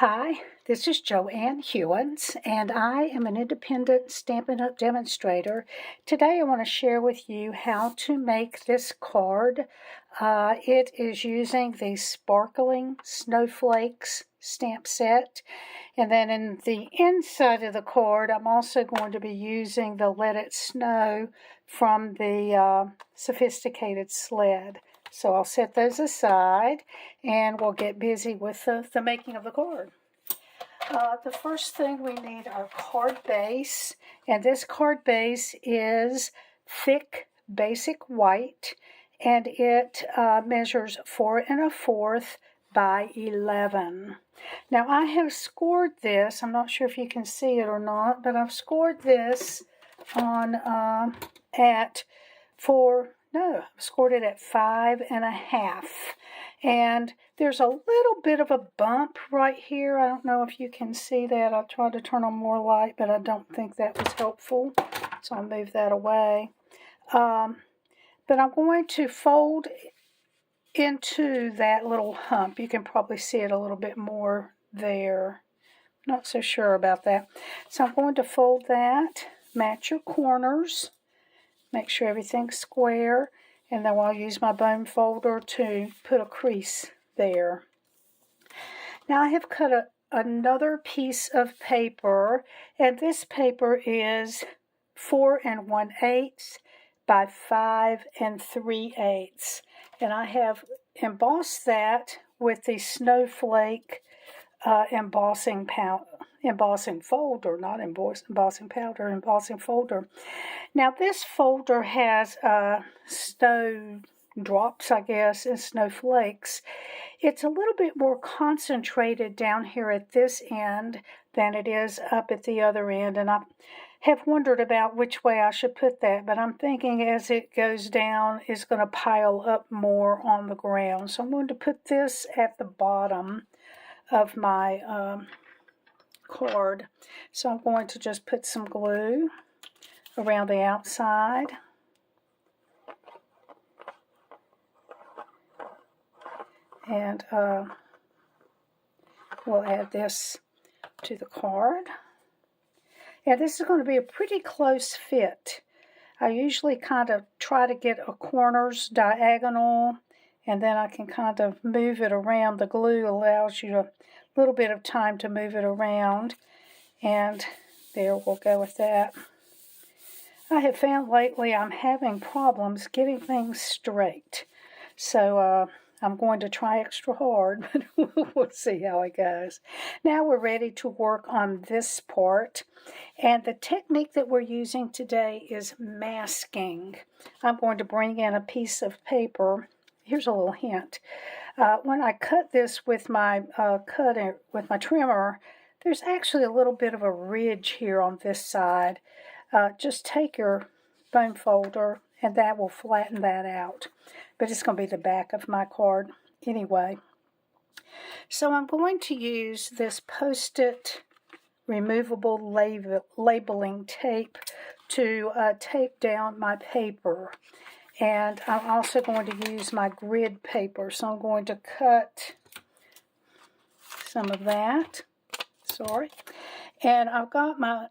Hi, this is Joanne Hewins, and I am an independent Stampin' Up! Demonstrator. Today I want to share with you how to make this card. It is using the Sparkling Snowflakes stamp set. And then in the inside of the card, I'm also going to be using the Let It Snow from the Sophisticated Sled. So I'll set those aside and we'll get busy with the making of the card. The first thing we need our card base, and this card base is thick basic white, and it measures 4 1/4 by 11. Now I have scored this, I'm not sure if you can see it or not, but I've scored this on I've scored it at 5 1/2. And there's a little bit of a bump right here. I don't know if you can see that. I tried to turn on more light, but I don't think that was helpful. So I'll move that away. But I'm going to fold into that little hump. You can probably see it a little bit more there. Not so sure about that. So I'm going to fold that, match your corners, make sure everything's square, and then I'll use my bone folder to put a crease there. Now I have cut another piece of paper, and this paper is 4 1/8 by 5 3/8. And I have embossed that with the Snowflake embossing folder, not embossing powder, embossing folder. Now this folder has snow drops, I guess, and snowflakes. It's a little bit more concentrated down here at this end than it is up at the other end, and I have wondered about which way I should put that, but I'm thinking as it goes down, it's going to pile up more on the ground. So I'm going to put this at the bottom of my card. So I'm going to just put some glue around the outside. And we'll add this to the card. And this is going to be a pretty close fit. I usually kind of try to get a corners diagonal, and then I can kind of move it around. The glue allows you a little bit of time to move it around. And there, we'll go with that. I have found lately I'm having problems getting things straight. So I'm going to try extra hard, but we'll see how it goes. Now we're ready to work on this part. And the technique that we're using today is masking. I'm going to bring in a piece of paper. Here's a little hint. When I cut this with my trimmer, there's actually a little bit of a ridge here on this side. Just take your bone folder and that will flatten that out. But it's going to be the back of my card anyway. So I'm going to use this Post-it removable labeling tape to tape down my paper. And I'm also going to use my grid paper. So I'm going to cut some of that. Sorry. And I've got my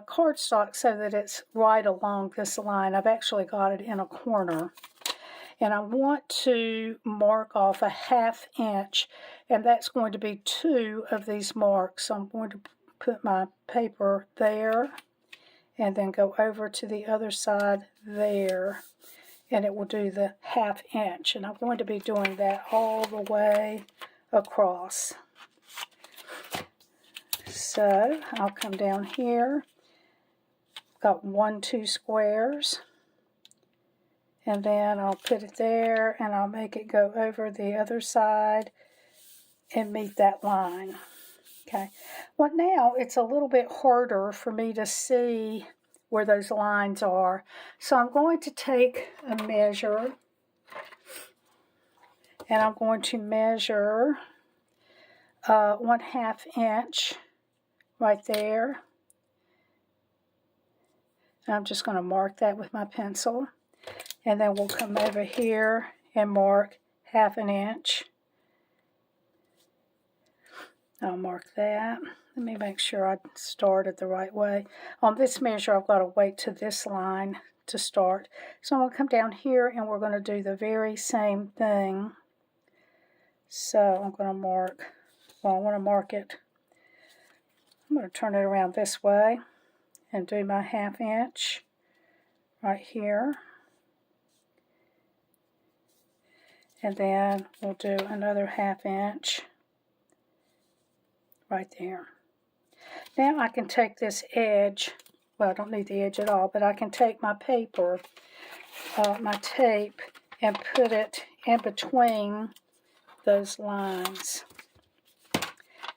cardstock so that it's right along this line. I've actually got it in a corner. And I want to mark off a 1/2 inch, and that's going to be 2 of these marks. So I'm going to put my paper there and then go over to the other side there, and it will do the 1/2 inch. And I'm going to be doing that all the way across. So I'll come down here, got 1, 2 squares, and then I'll put it there and I'll make it go over the other side and meet that line. Okay, well now it's a little bit harder for me to see where those lines are. So I'm going to take a measure and I'm going to measure 1/2 inch right there. And I'm just going to mark that with my pencil. And then we'll come over here and mark 1/2 inch. I'll mark that. Let me make sure I started the right way. On this measure, I've got to wait to this line to start. So I'm going to come down here and we're going to do the very same thing. So I'm going to mark, well, I want to mark it. I'm going to turn it around this way and do my 1/2 inch right here. And then we'll do another 1/2 inch right there. Now I can take this edge, well, I don't need the edge at all, but I can take my paper, my tape, and put it in between those lines.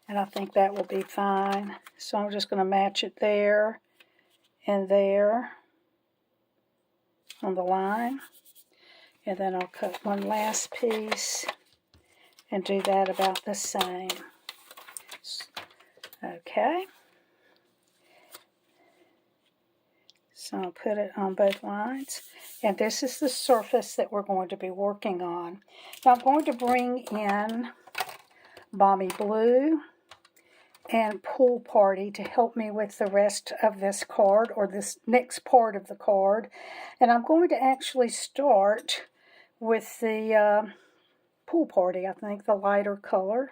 And I think that will be fine. So I'm just going to match it there and there on the line. And then I'll cut one last piece and do that about the same. Okay. So I'll put it on both lines. And this is the surface that we're going to be working on. Now I'm going to bring in Balmy Blue and Pool Party to help me with the rest of this card, or this next part of the card. And I'm going to actually start with the Pool Party, I think, the lighter color.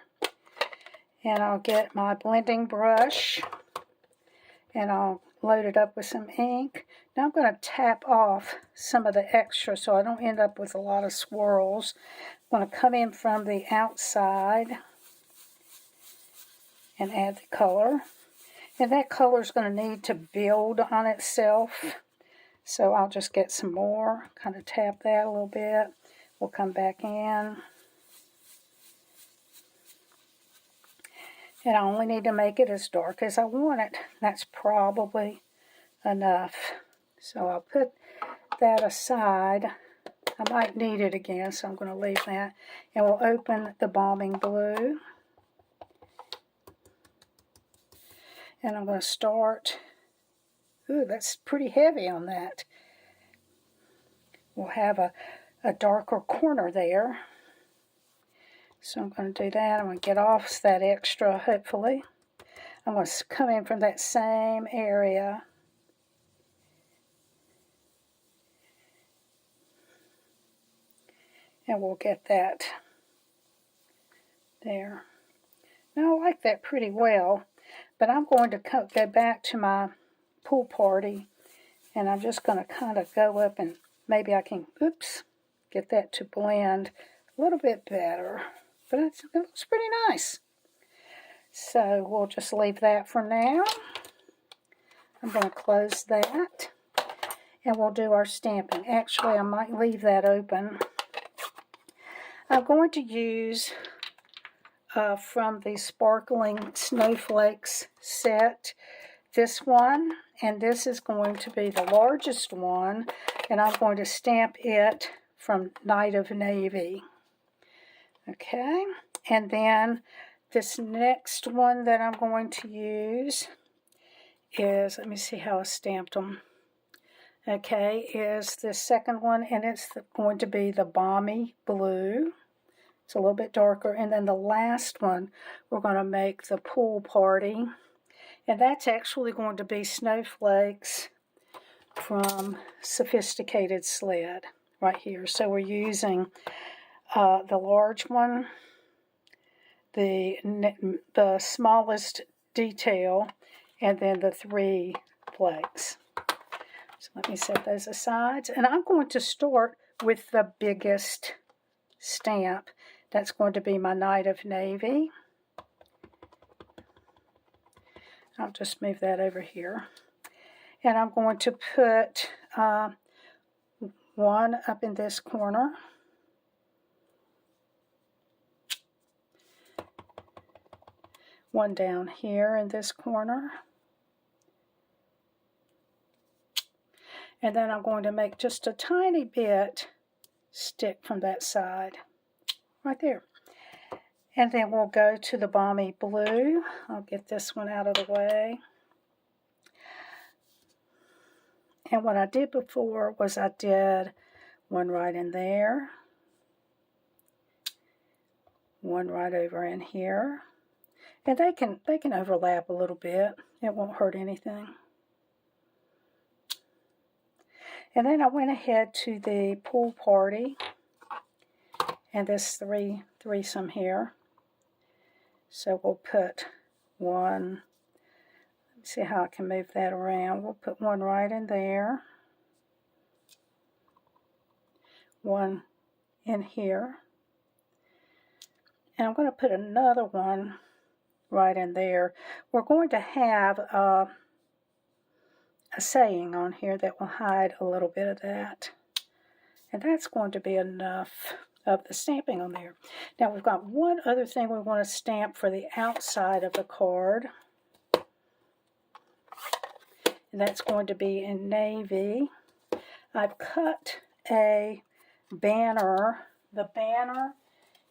And I'll get my blending brush and I'll load it up with some ink. Now I'm going to tap off some of the extra so I don't end up with a lot of swirls. I'm going to come in from the outside and add the color. And that color is going to need to build on itself. So I'll just get some more, kind of tap that a little bit. We'll come back in. And I only need to make it as dark as I want it. That's probably enough. So I'll put that aside. I might need it again, so I'm going to leave that. And we'll open the Balmy Blue. And I'm going to start. Ooh, that's pretty heavy on that. We'll have a darker corner there. So I'm going to do that. I'm going to get off that extra, hopefully. I'm going to come in from that same area. And we'll get that there. Now I like that pretty well, but I'm going to go back to my Pool Party, and I'm just going to kind of go up and maybe I can, get that to blend a little bit better. But it looks pretty nice. So we'll just leave that for now. I'm going to close that. And we'll do our stamping. Actually, I might leave that open. I'm going to use from the Sparkling Snowflakes set this one. And this is going to be the largest one. And I'm going to stamp it from Night of Navy. Okay, and then this next one that I'm going to use is, let me see how I stamped them. Okay, is this second one, and it's going to be the Balmy Blue. It's a little bit darker. And then the last one, we're going to make the Pool Party. And that's actually going to be snowflakes from Sophisticated Sled right here. So we're using the large one, the smallest detail, and then the 3 flakes. So let me set those aside. And I'm going to start with the biggest stamp. That's going to be my Night of Navy. I'll just move that over here. And I'm going to put one up in this corner. One down here in this corner. And then I'm going to make just a tiny bit stick from that side. Right there. And then we'll go to the Balmy Blue. I'll get this one out of the way. And what I did before was I did one right in there. One right over in here. And they can overlap a little bit. It won't hurt anything. And then I went ahead to the pool party and this threesome here. So we'll put one, let me see how I can move that around. We'll put one right in there, one in here, and I'm going to put another one right in there. We're going to have a saying on here that will hide a little bit of that. And that's going to be enough of the stamping on there. Now we've got one other thing we want to stamp for the outside of the card. And that's going to be in navy. I've cut a banner. The banner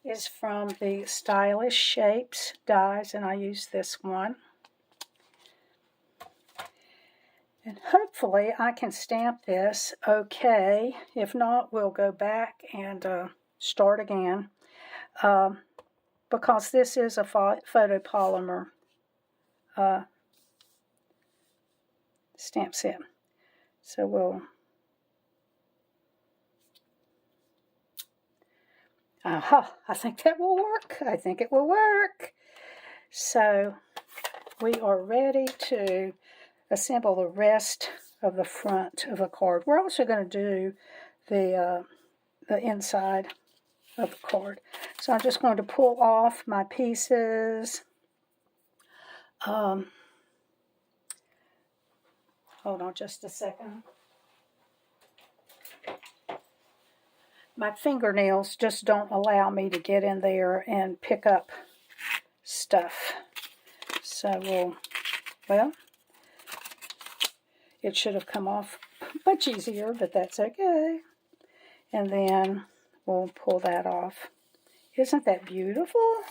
is from the Stylish Shapes dies, and I use this one. And hopefully I can stamp this okay. If not, we'll go back and start again. Because this is a photopolymer stamp set. So we'll... Aha! I think that will work. I think it will work. So we are ready to assemble the rest of the front of the card. We're also going to do the inside of the card. So I'm just going to pull off my pieces. Hold on just a second. My fingernails just don't allow me to get in there and pick up stuff. So well, it should have come off much easier, but that's okay. And then we'll pull that off. Isn't that beautiful?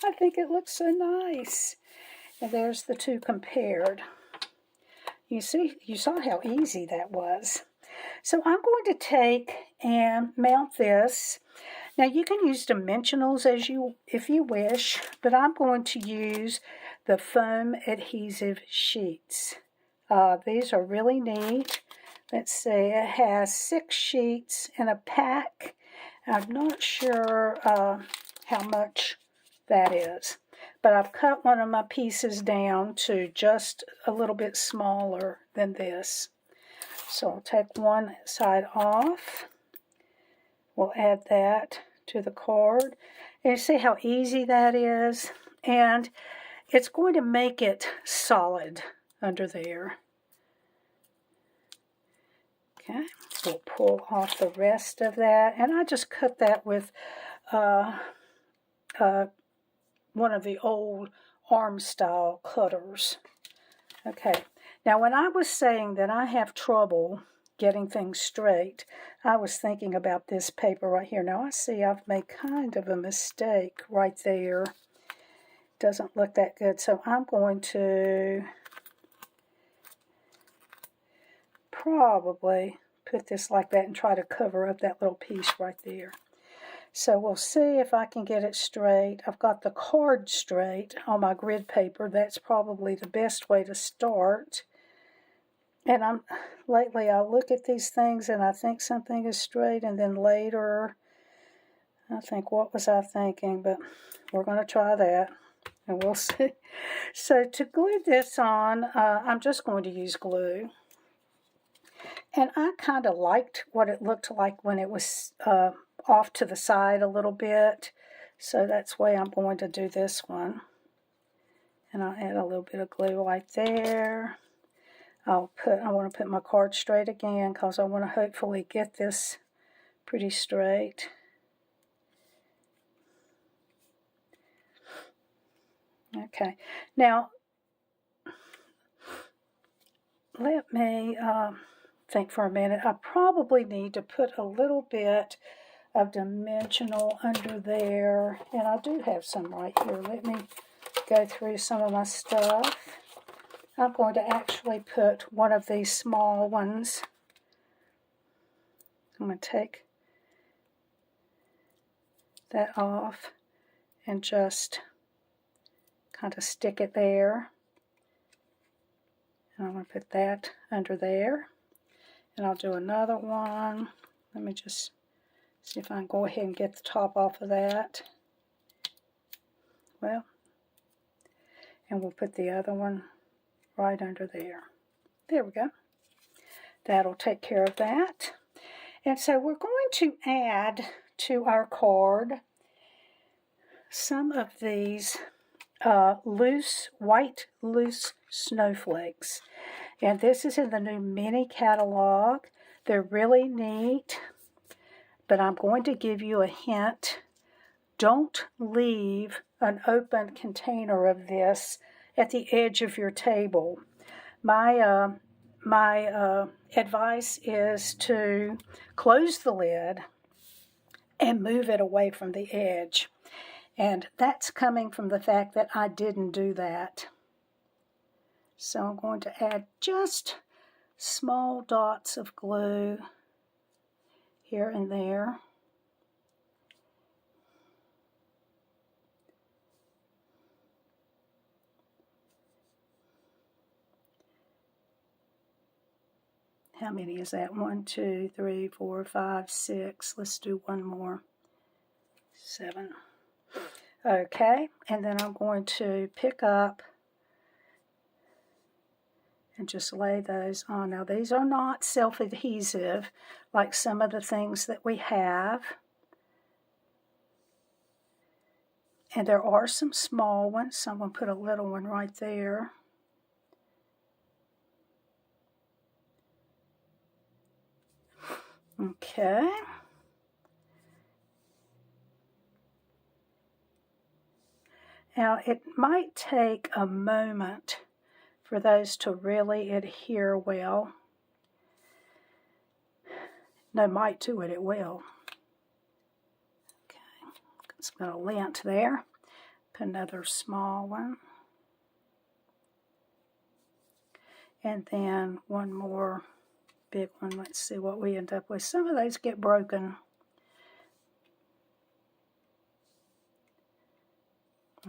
I think it looks so nice. And there's the two compared. You saw how easy that was. So I'm going to take and mount this. Now you can use dimensionals if you wish, but I'm going to use the foam adhesive sheets. These are really neat. Let's see, it has 6 sheets in a pack. I'm not sure how much that is, but I've cut one of my pieces down to just a little bit smaller than this. So I'll take one side off. We'll add that to the card. And you see how easy that is? And it's going to make it solid under there. Okay, we'll pull off the rest of that. And I just cut that with one of the old arm style cutters. Okay, now when I was saying that I have trouble getting things straight, I was thinking about this paper right here. Now I see I've made kind of a mistake right there. Doesn't look that good, so I'm going to probably put this like that and try to cover up that little piece right there. So we'll see if I can get it straight. I've got the card straight on my grid paper. That's probably the best way to start. And lately I look at these things and I think something is straight, and then later I think, what was I thinking? But we're going to try that and we'll see. So to glue this on, I'm just going to use glue. And I kind of liked what it looked like when it was off to the side a little bit. So that's why I'm going to do this one. And I'll add a little bit of glue right there. I want to put my card straight again because I want to hopefully get this pretty straight. Okay, now let me think for a minute. I probably need to put a little bit of dimensional under there, and I do have some right here. Let me go through some of my stuff. I'm going to actually put one of these small ones. I'm going to take that off and just kind of stick it there. And I'm going to put that under there. And I'll do another one. Let me just see if I can go ahead and get the top off of that. Well, and we'll put the other one right under there. There we go. That'll take care of that. And so we're going to add to our card some of these white loose snowflakes. And this is in the new mini catalog. They're really neat, but I'm going to give you a hint. Don't leave an open container of this at the edge of your table. My advice is to close the lid and move it away from the edge. And that's coming from the fact that I didn't do that. So I'm going to add just small dots of glue here and there. How many is that? 1, 2, 3, 4, 5, 6. Let's do one more. 7. Okay, and then I'm going to pick up and just lay those on. Now these are not self-adhesive like some of the things that we have. And there are some small ones, so I'm going to put a little one right there. Okay. Now it might take a moment for those to really adhere well. No, might do it, it will. Okay, it's got a lint there. Put another small one. And then one more big one. Let's see what we end up with. Some of those get broken.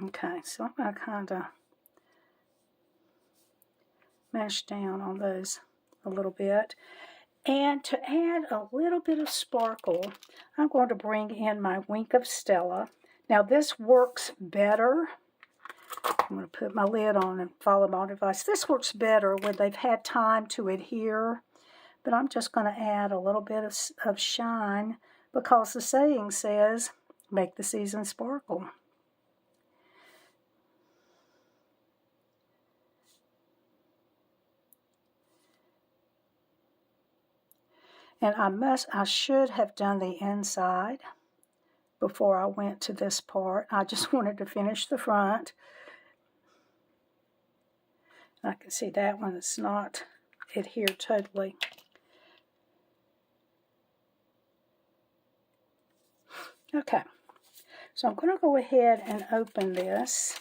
Okay, so I'm going to kind of mash down on those a little bit. And to add a little bit of sparkle, I'm going to bring in my Wink of Stella. Now this works better. I'm going to put my lid on and follow my advice. This works better when they've had time to adhere. But I'm just going to add a little bit of shine because the saying says, make the season sparkle. And I should have done the inside before I went to this part. I just wanted to finish the front. I can see that one is not adhered totally. Okay, so I'm going to go ahead and open this.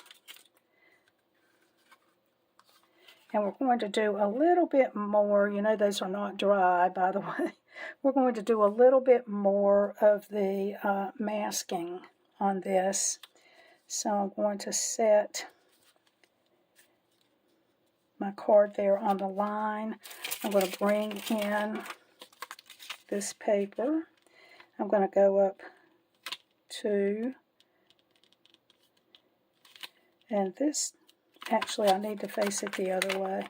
And we're going to do a little bit more. You know, those are not dry, by the way. We're going to do a little bit more of the masking on this. So I'm going to set my card there on the line. I'm going to bring in this paper. I'm going to go up 2. And this, actually I need to face it the other way.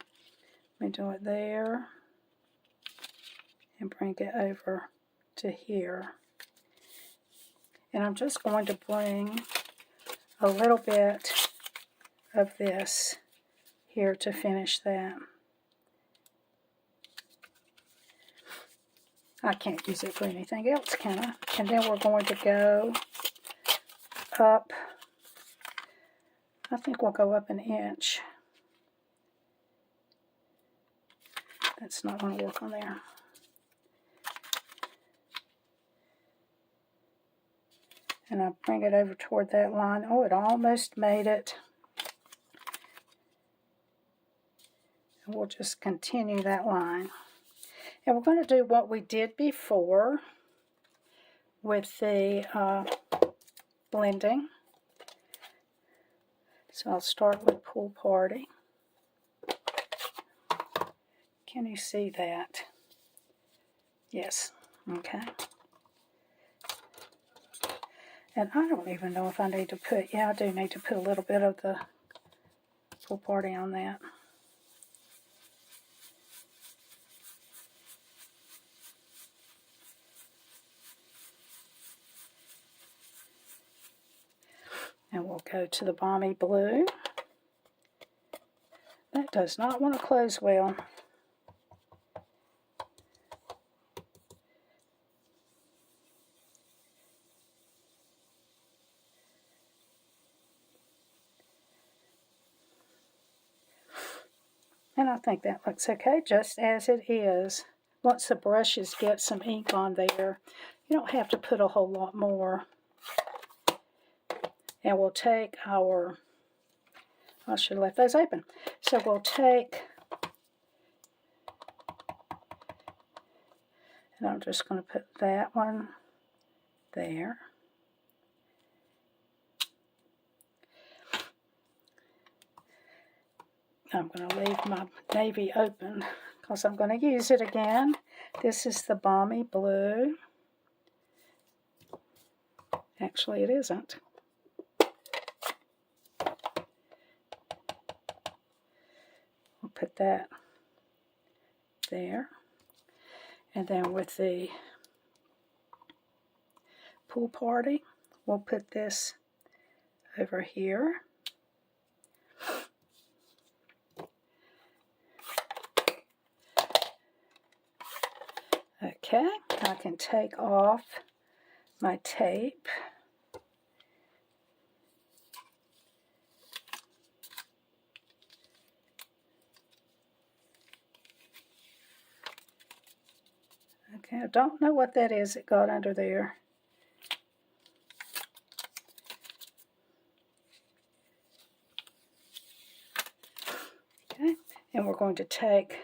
Let me do it there. And bring it over to here. And I'm just going to bring a little bit of this here to finish that. I can't use it for anything else, can I? And then we're going to go up, I think we'll go up 1 inch. That's not going to work on there. And I bring it over toward that line. Oh, it almost made it. And we'll just continue that line. And we're going to do what we did before with the blending. So I'll start with Pool Party. Can you see that? Yes. Okay. And I don't even know if I need to put, yeah, I do need to put a little bit of the Pool Party on that. And we'll go to the Balmy Blue. That does not want to close well. And I think that looks okay, just as it is. Once the brushes get some ink on there, you don't have to put a whole lot more. And we'll take our, I should have left those open. So we'll take, and I'm just going to put that one there. I'm going to leave my navy open because I'm going to use it again. This is the Balmy Blue. Actually, it isn't. We'll put that there. And then with the Pool Party, we'll put this over here. Okay, I can take off my tape. Okay, I don't know what that is that got under there. Okay, and we're going to take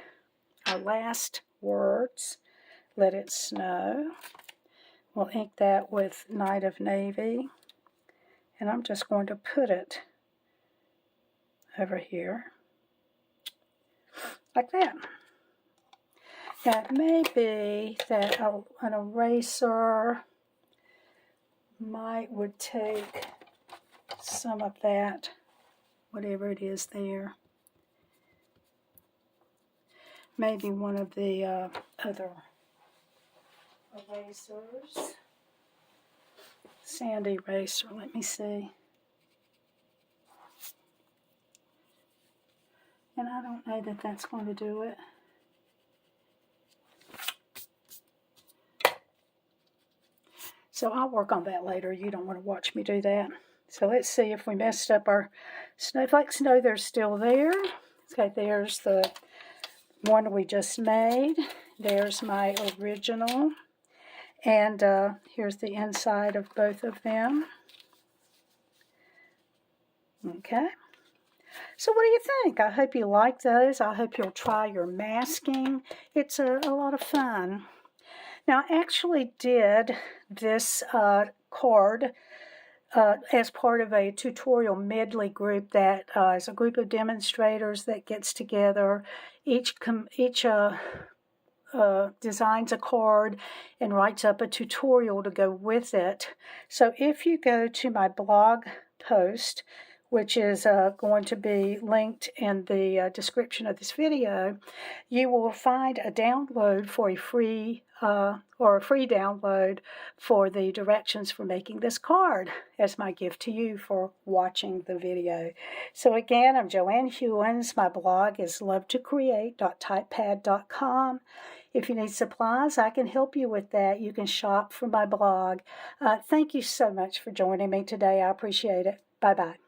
our last words, Let It Snow. We'll ink that with Night of Navy, and I'm just going to put it over here, like that. Now, it may be that an eraser would take some of that, whatever it is there. Maybe one of the other erasers. Sand eraser, let me see. And I don't know that that's going to do it. So I'll work on that later. You don't want to watch me do that. So let's see if we messed up our snowflakes. No, they're still there. Okay, there's the one we just made. There's my original. And here's the inside of both of them. Okay. So what do you think? I hope you like those. I hope you'll try your masking. It's a lot of fun. Now, I actually did this card as part of a tutorial medley group that is a group of demonstrators that gets together. Each designs a card and writes up a tutorial to go with it. So if you go to my blog post, which is going to be linked in the description of this video, you will find a download for a free download for the directions for making this card as my gift to you for watching the video. So again, I'm Joanne Hewins. My blog is lovetocreate.typepad.com. If you need supplies, I can help you with that. You can shop from my blog. Thank you so much for joining me today. I appreciate it. Bye-bye.